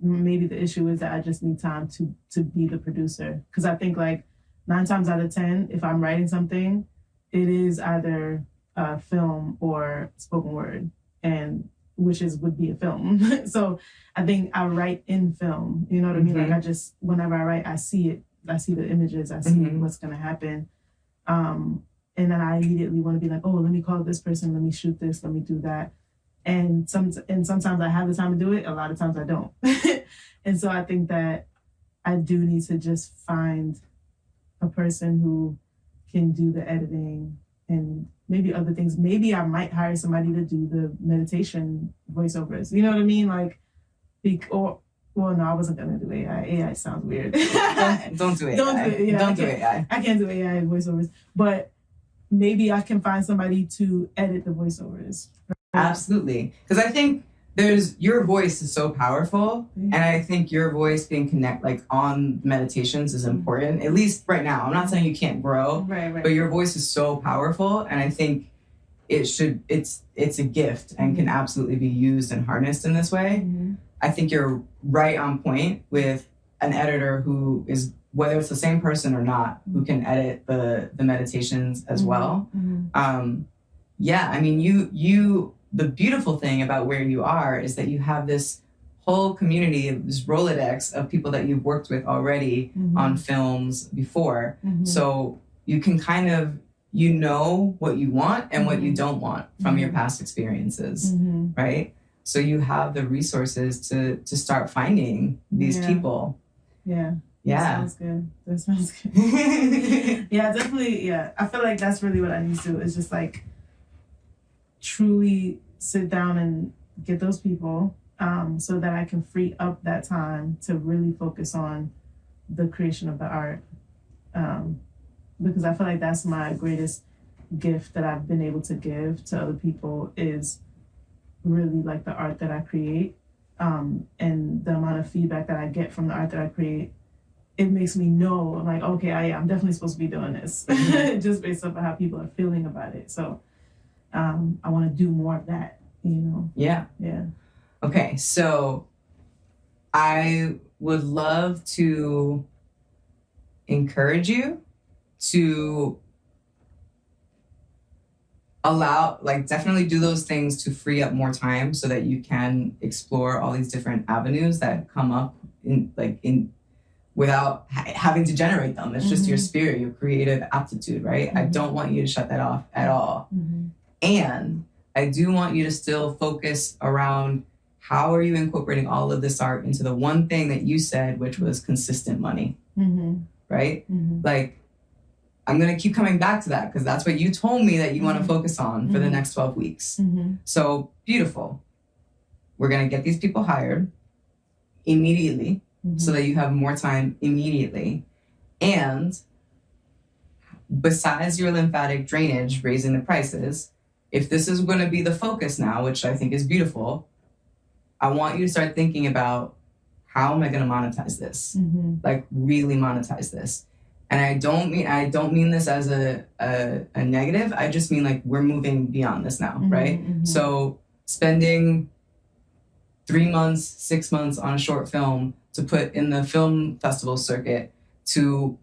maybe the issue is that I just need time to be the producer. Because I think like 9 times out of 10, if I'm writing something, it is either film or spoken word, and would be a film. So I think I write in film. You know what I mean? Like whenever I write, I see it. I see the images. I see what's gonna happen. And then I immediately want to be like, oh, let me call this person. Let me shoot this. Let me do that. And sometimes I have the time to do it. A lot of times I don't. And so I think that I do need to just find a person who can do the editing and maybe other things. Maybe I might hire somebody to do the meditation voiceovers. You know what I mean? Like, well, no, I wasn't gonna do AI. AI sounds weird. Don't do AI. Don't do it. Yeah, Don't do AI. I can't do AI voiceovers, but maybe I can find somebody to edit the voiceovers. Absolutely. Because I think your voice is so powerful. And I think your voice being on meditations is important, at least right now. I'm not saying you can't grow, right. But your voice is so powerful. And I think it's a gift and can absolutely be used and harnessed in this way. I think you're right on point with an editor who is, whether it's the same person or not, who can edit the meditations as well. Yeah, I mean, the beautiful thing about where you are is that you have this whole community, this Rolodex of people that you've worked with already on films before. So you can kind of, what you want and what you don't want from your past experiences, right? So you have the resources to start finding these people. Yeah. That sounds good. Yeah, definitely. Yeah, I feel like that's really what I need to do, is just like truly sit down and get those people so that I can free up that time to really focus on the creation of the art. Because I feel like that's my greatest gift that I've been able to give to other people, is really like the art that I create, and the amount of feedback that I get from the art that I create. It makes me know, I'm like, okay, I'm definitely supposed to be doing this, just based off of how people are feeling about it. So I want to do more of that, Yeah. Okay, so I would love to encourage you to definitely do those things to free up more time so that you can explore all these different avenues that come up without having to generate them. It's just your spirit, your creative aptitude, right? I don't want you to shut that off at all. And I do want you to still focus around, how are you incorporating all of this art into the one thing that you said, which was consistent money, right? Mm-hmm. Like, I'm going to keep coming back to that because that's what you told me that you want to focus on for the next 12 weeks. Mm-hmm. So beautiful. We're going to get these people hired immediately so that you have more time immediately. And besides your lymphatic drainage, raising the prices, if this is going to be the focus now, which I think is beautiful, I want you to start thinking about, how am I going to monetize this? Like, really monetize this. And I don't mean this as a negative. I just mean, like, we're moving beyond this now, right? So spending 3 months, 6 months on a short film to put in the film festival circuit, to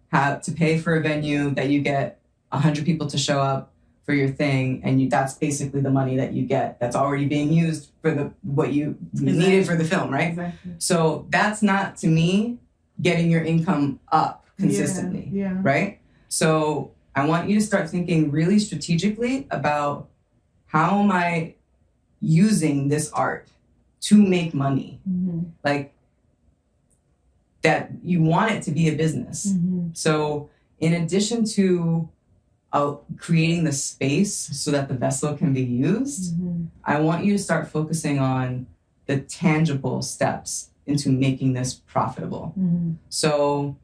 pay for a venue that you get 100 people to show up for your thing, and that's basically the money that you get that's already being used for what you needed for the film, right? Exactly. So that's not, to me, getting your income up consistently, right? So I want you to start thinking really strategically about, how am I using this art to make money? Like, that you want it to be a business. So in addition to creating the space so that the vessel can be used, I want you to start focusing on the tangible steps into making this profitable. So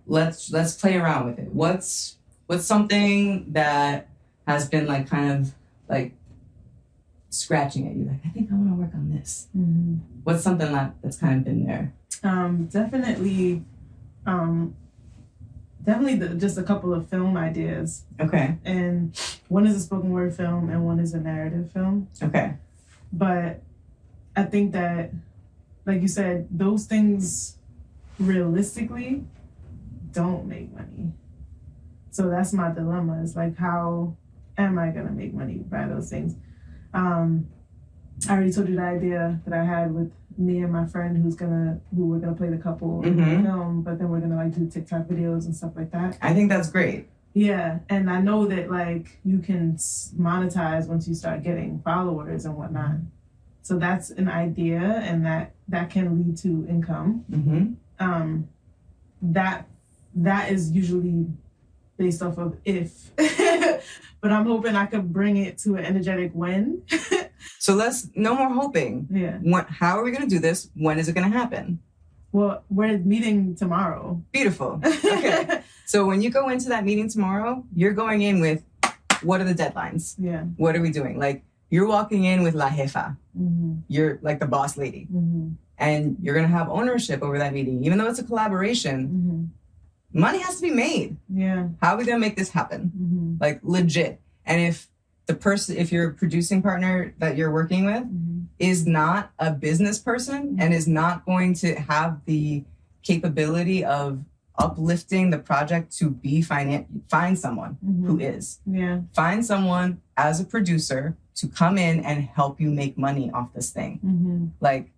let's play around with it. What's something that has been like kind of like scratching at you? Like, I think I want to work on this. What's something that's kind of been there? Definitely just a couple of film ideas. Okay. And one is a spoken word film and one is a narrative film. Okay. But I think that, like you said, those things realistically don't make money. So that's my dilemma. It's like, how am I going to make money by those things? I already told you the idea that I had with me and my friend who we're gonna play the couple in the film, but then we're gonna like do TikTok videos and stuff like that. I think that's great. Yeah, and I know that like you can monetize once you start getting followers and whatnot. So that's an idea, and that can lead to income. That is usually based off of if, but I'm hoping I could bring it to an energetic when. So no more hoping. Yeah. How are we going to do this? When is it going to happen? Well, we're meeting tomorrow. Beautiful. Okay. So when you go into that meeting tomorrow, you're going in with, what are the deadlines? Yeah. What are we doing? Like, you're walking in with la jefa. You're like the boss lady. And you're going to have ownership over that meeting. Even though it's a collaboration, money has to be made. Yeah. How are we going to make this happen? Like, legit. And if your producing partner that you're working with is not a business person and is not going to have the capability of uplifting the project to be find someone who is. Yeah. Find someone as a producer to come in and help you make money off this thing. Like,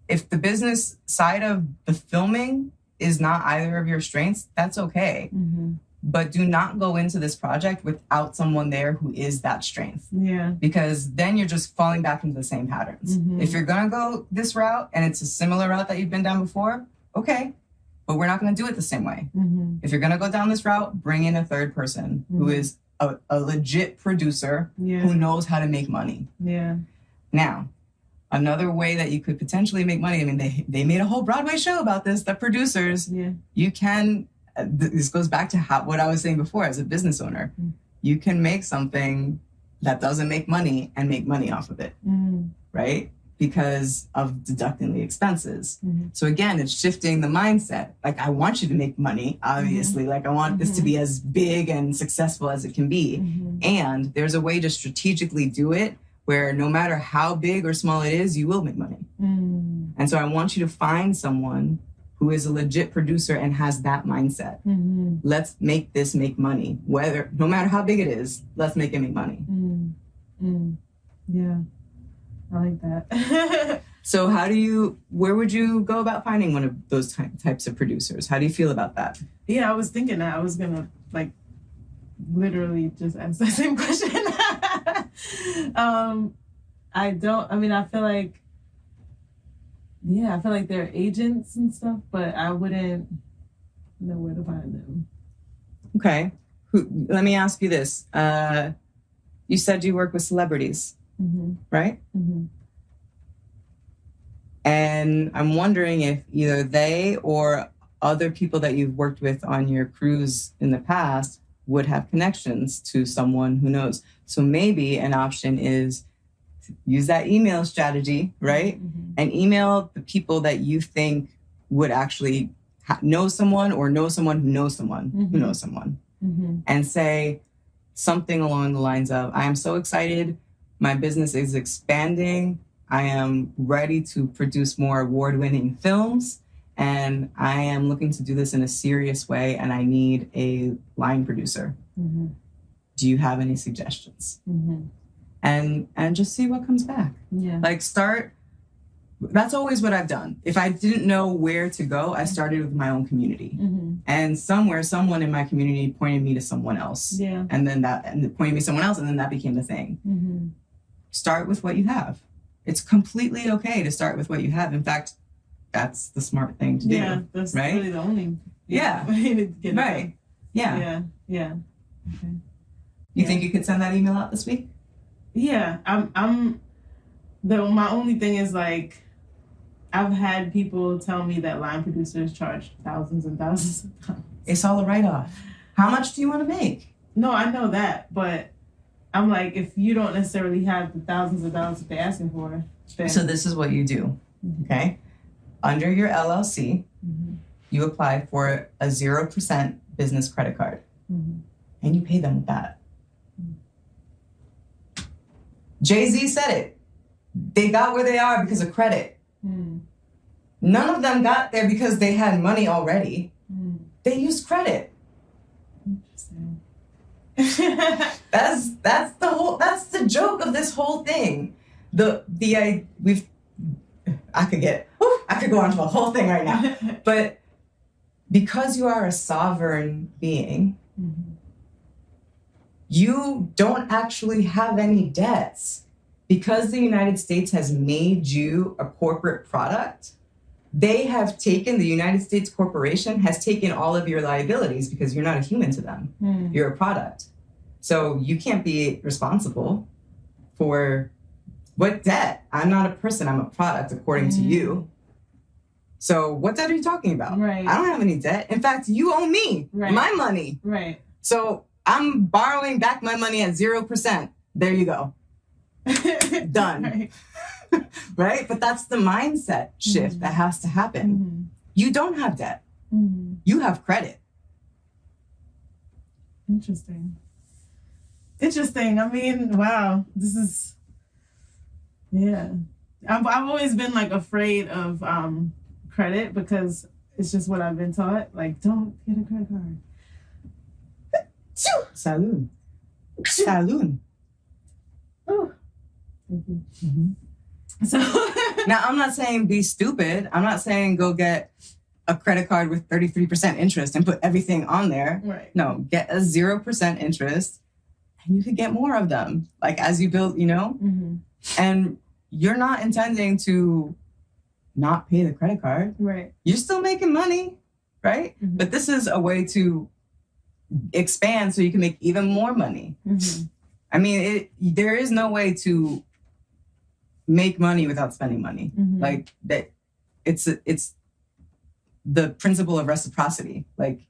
if the business side of the filming is not either of your strengths, that's okay. But do not go into this project without someone there who is that strength. Yeah. Because then you're just falling back into the same patterns. If you're going to go this route and it's a similar route that you've been down before, okay. But we're not going to do it the same way. If you're going to go down this route, bring in a third person who is a legit producer who knows how to make money. Yeah. Now, another way that you could potentially make money, I mean, they made a whole Broadway show about this, the producers. You can... This goes back to what I was saying before as a business owner. You can make something that doesn't make money and make money off of it, right? Because of deducting the expenses. So again, it's shifting the mindset. Like, I want you to make money, obviously. Like, I want this to be as big and successful as it can be. And there's a way to strategically do it where no matter how big or small it is, you will make money. And so I want you to find someone who is a legit producer and has that mindset. Let's make this make money. No matter how big it is, let's make it make money. Yeah, I like that. So where would you go about finding one of those types of producers? How do you feel about that? Yeah, I was thinking that I was gonna like literally just ask the same question. I feel like they're agents and stuff, but I wouldn't know where to find them. Okay. Let me ask you this. You said you work with celebrities, right? And I'm wondering if either they or other people that you've worked with on your cruise in the past would have connections to someone who knows. So maybe an option is use that email strategy, right? And email the people that you think would actually know someone or know someone who knows someone who knows someone. And say something along the lines of, I am so excited. My business is expanding. I am ready to produce more award-winning films. And I am looking to do this in a serious way. And I need a line producer. Do you have any suggestions? And just see what comes back. Yeah. Like that's always what I've done. If I didn't know where to go, I started with my own community. And someone in my community pointed me to someone else. Yeah. And it pointed me to someone else, and then that became the thing. Start with what you have. It's completely okay to start with what you have. In fact, that's the smart thing to do. Yeah, that's right? really the only Yeah. way to get it Right. done. Yeah. Yeah. Okay. You think you could send that email out this week? Yeah. My only thing is like, I've had people tell me that line producers charge thousands and thousands of dollars. It's all a write-off. How much do you want to make? No, I know that, but I'm like, if you don't necessarily have the thousands of dollars that they're asking for, then... So this is what you do, okay? Under your LLC, you apply for a 0% business credit card, and you pay them with that. Jay-Z said it. They got where they are because of credit. None of them got there because they had money already. They used credit. Interesting. That's the joke of this whole thing. I could go on to a whole thing right now. But because you are a sovereign being, you don't actually have any debts. Because the United States has made you a corporate product, the United States corporation has taken all of your liabilities because you're not a human to them. You're a product. So you can't be responsible for what debt? I'm not a person, I'm a product according to you. So what debt are you talking about? Right. I don't have any debt. In fact, you owe me my money. Right. So I'm borrowing back my money at 0%. There you go. Done. Right? But that's the mindset shift that has to happen. You don't have debt. You have credit. Interesting. I mean, wow. This is, yeah. I've always been like afraid of credit because it's just what I've been taught. Like, don't get a credit card. Salud. Salud. Oh. Thank you. So now, I'm not saying be stupid. I'm not saying go get a credit card with 33% interest and put everything on there. Right. No, get a 0% interest and you could get more of them. Like as you build, and you're not intending to not pay the credit card. Right. You're still making money, right? But this is a way to expand so you can make even more money. I mean, there is no way to make money without spending money. Like that, it's the principle of reciprocity. Like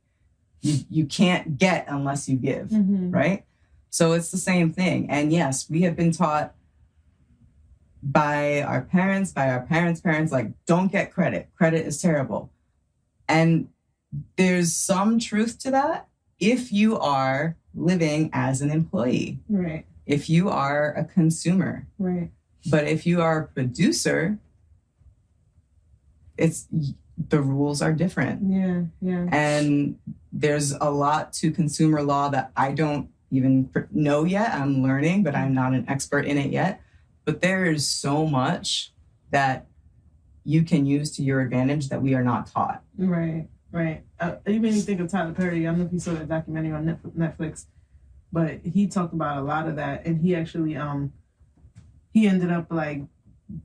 you can't get unless you give, right? So it's the same thing. And yes, we have been taught by our parents' parents, like, don't get credit. Credit is terrible. And there's some truth to that if you are living as an employee. Right. If you are a consumer. Right. But if you are a producer, the rules are different. Yeah. And there's a lot to consumer law that I don't even know yet. I'm learning, but I'm not an expert in it yet. But there is so much that you can use to your advantage that we are not taught. Right. You made me think of Tyler Perry. I don't know if you saw that documentary on Netflix, but he talked about a lot of that, and he actually he ended up like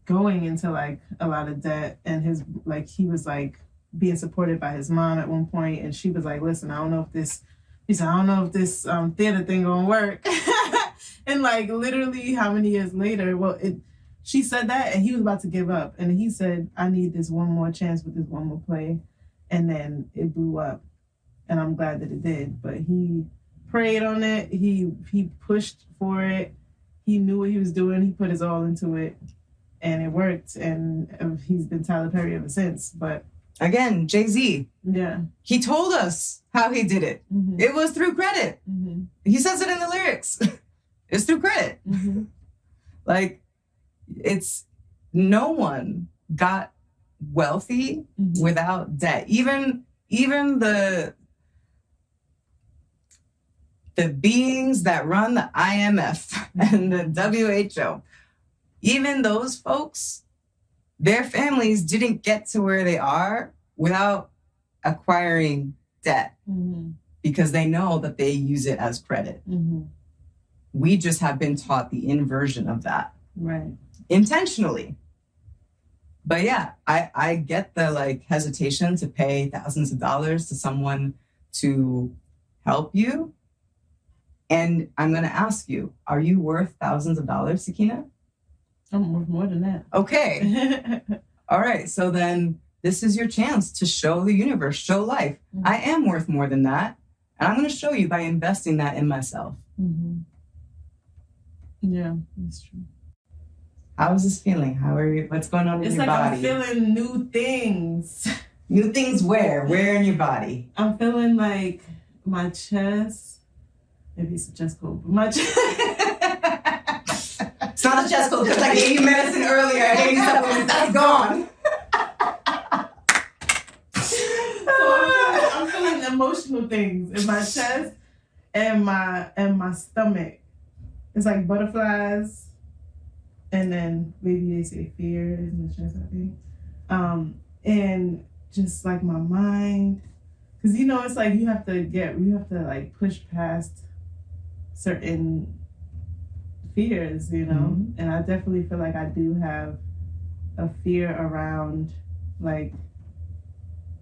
going into like a lot of debt, and his he was like being supported by his mom at one point, and she was like, listen, I don't know if this theater thing gonna work. And like literally how many years later, she said that and he was about to give up. And he said, I need this one more chance with this one more play. And then it blew up. And I'm glad that it did. But he prayed on it. He pushed for it. He knew what he was doing. He put his all into it. And it worked. And he's been Tyler Perry ever since. But again, Jay-Z. Yeah. He told us how he did it. Mm-hmm. It was through credit. Mm-hmm. He says it in the lyrics. It's through credit. Mm-hmm. Like, it's no one got wealthy without debt. Even the beings that run the IMF and the WHO, even those folks, their families didn't get to where they are without acquiring debt because they know that they use it as credit. Mm-hmm. We just have been taught the inversion of that. Right. Intentionally. But yeah, I get the like hesitation to pay thousands of dollars to someone to help you. And I'm going to ask you, are you worth thousands of dollars, Sakinah? I'm worth more than that. Okay. All right. So then this is your chance to show the universe, show life. Mm-hmm. I am worth more than that. And I'm going to show you by investing that in myself. Mm-hmm. Yeah, that's true. How is this feeling? How are you? What's going on in your body? It's like I'm feeling new things. New things where? Where in your body? I'm feeling like my chest. Maybe it's a chest cold, but my chest. It's not a chest cold, just like I gave you medicine earlier. I gave you something that's gone. So I'm feeling emotional things in my chest and my stomach. It's like butterflies. And then maybe they say fear in the chest, I think. And just like my mind. Because, it's like you have to like push past certain fears, Mm-hmm. And I definitely feel like I do have a fear around like,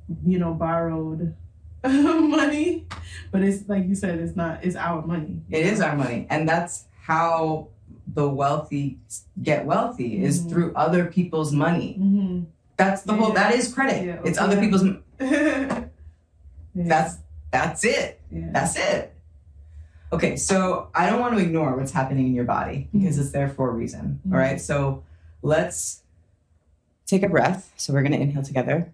borrowed money. But it's like you said, it's our money. It is our money. And that's how the wealthy get wealthy is through other people's money. Mm-hmm. That's the whole, that is credit. Yeah, okay. It's other people's yeah. That's it. Yeah. That's it. Okay, so I don't want to ignore what's happening in your body because it's there for a reason. All right, so let's take a breath. So we're going to inhale together.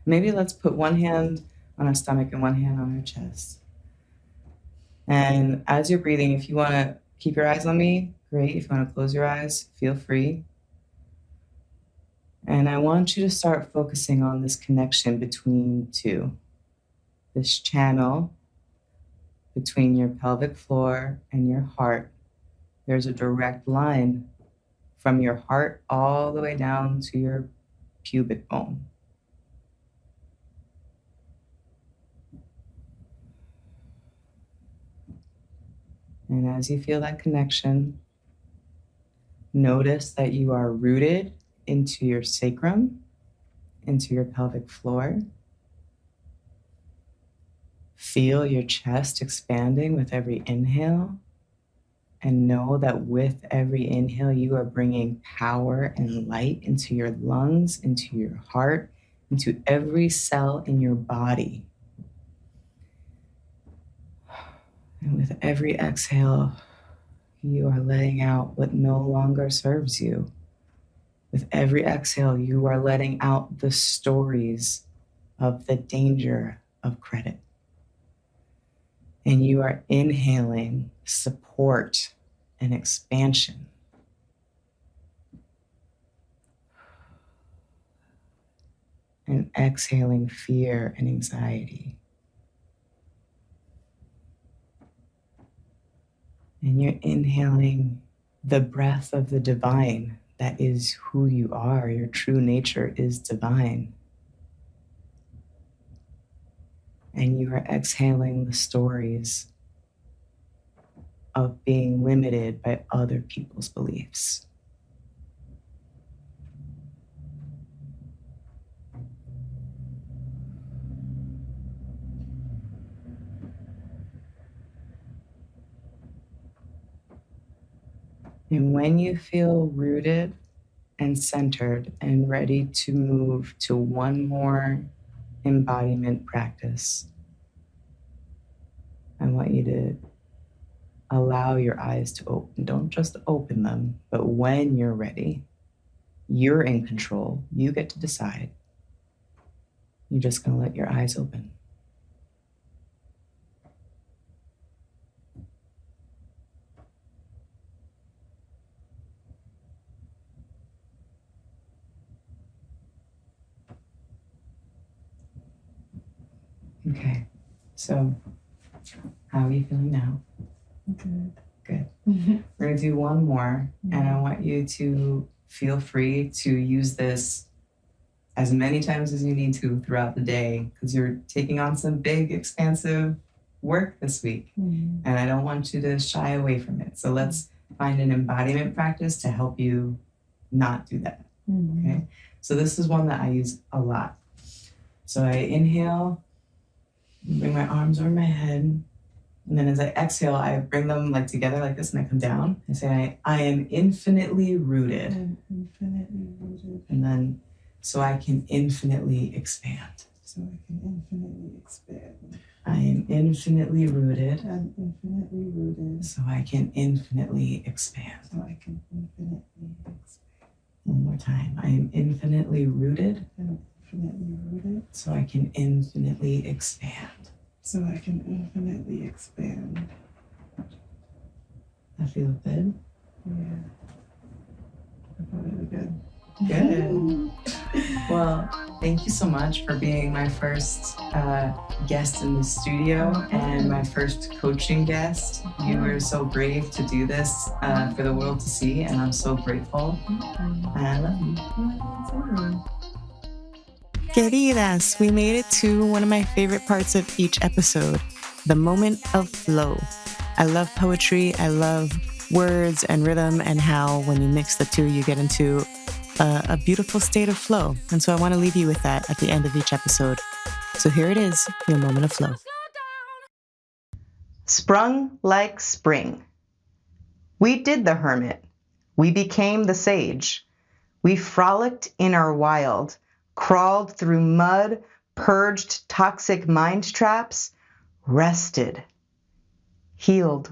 Maybe let's put one hand on our stomach and one hand on our chest. And as you're breathing, if you want to keep your eyes on me, great. If you want to close your eyes, feel free. And I want you to start focusing on this connection between two. This channel between your pelvic floor and your heart. There's a direct line from your heart all the way down to your pubic bone. And as you feel that connection, notice that you are rooted into your sacrum, into your pelvic floor. Feel your chest expanding with every inhale. And know that with every inhale, you are bringing power and light into your lungs, into your heart, into every cell in your body. And with every exhale, you are letting out what no longer serves you. With every exhale, you are letting out the stories of the danger of credit. And you are inhaling support and expansion. And exhaling fear and anxiety. And you're inhaling the breath of the divine. That is who you are. Your true nature is divine. And you are exhaling the stories of being limited by other people's beliefs. And when you feel rooted and centered and ready to move to one more embodiment practice, I want you to allow your eyes to open. Don't just open them, but when you're ready, you're in control. You get to decide. You're just going to let your eyes open. Okay, so how are you feeling now? Good. Good. We're going to do one more, and I want you to feel free to use this as many times as you need to throughout the day, because you're taking on some big, expansive work this week, and I don't want you to shy away from it. So let's find an embodiment practice to help you not do that. Okay? So this is one that I use a lot. So I inhale, bring my arms over my head, and then as I exhale, I bring them like together like this, and I come down. I say, I am infinitely rooted. I'm infinitely rooted. And then, so I can infinitely expand. So I can infinitely expand. I am infinitely rooted. I'm infinitely rooted. So I can infinitely expand. So I can infinitely expand. One more time. I am infinitely rooted. I'm infinitely rooted. So I can infinitely expand. So I can infinitely expand. I feel good. Yeah. I feel really good. Good. Well, thank you so much for being my first guest in the studio and my first coaching guest. You were so brave to do this for the world to see, and I'm so grateful. And I love you. Queridas, we made it to one of my favorite parts of each episode, the moment of flow. I love poetry. I love words and rhythm, and how when you mix the two, you get into a beautiful state of flow. And so I want to leave you with that at the end of each episode. So here it is, your moment of flow. Sprung like spring. We did the hermit. We became the sage. We frolicked in our wild, crawled through mud, purged toxic mind traps, rested, healed.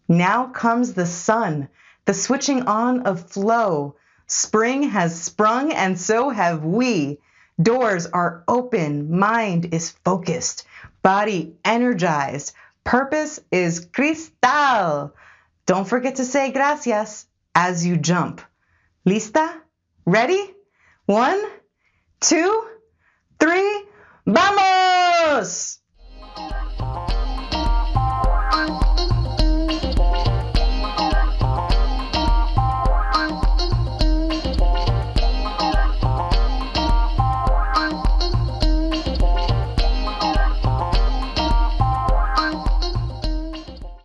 Now comes the sun, the switching on of flow. Spring has sprung, and so have we. Doors are open, mind is focused, body energized, purpose is cristal. Don't forget to say gracias as you jump. Lista? Ready? 1, 2, 3, ¡vamos!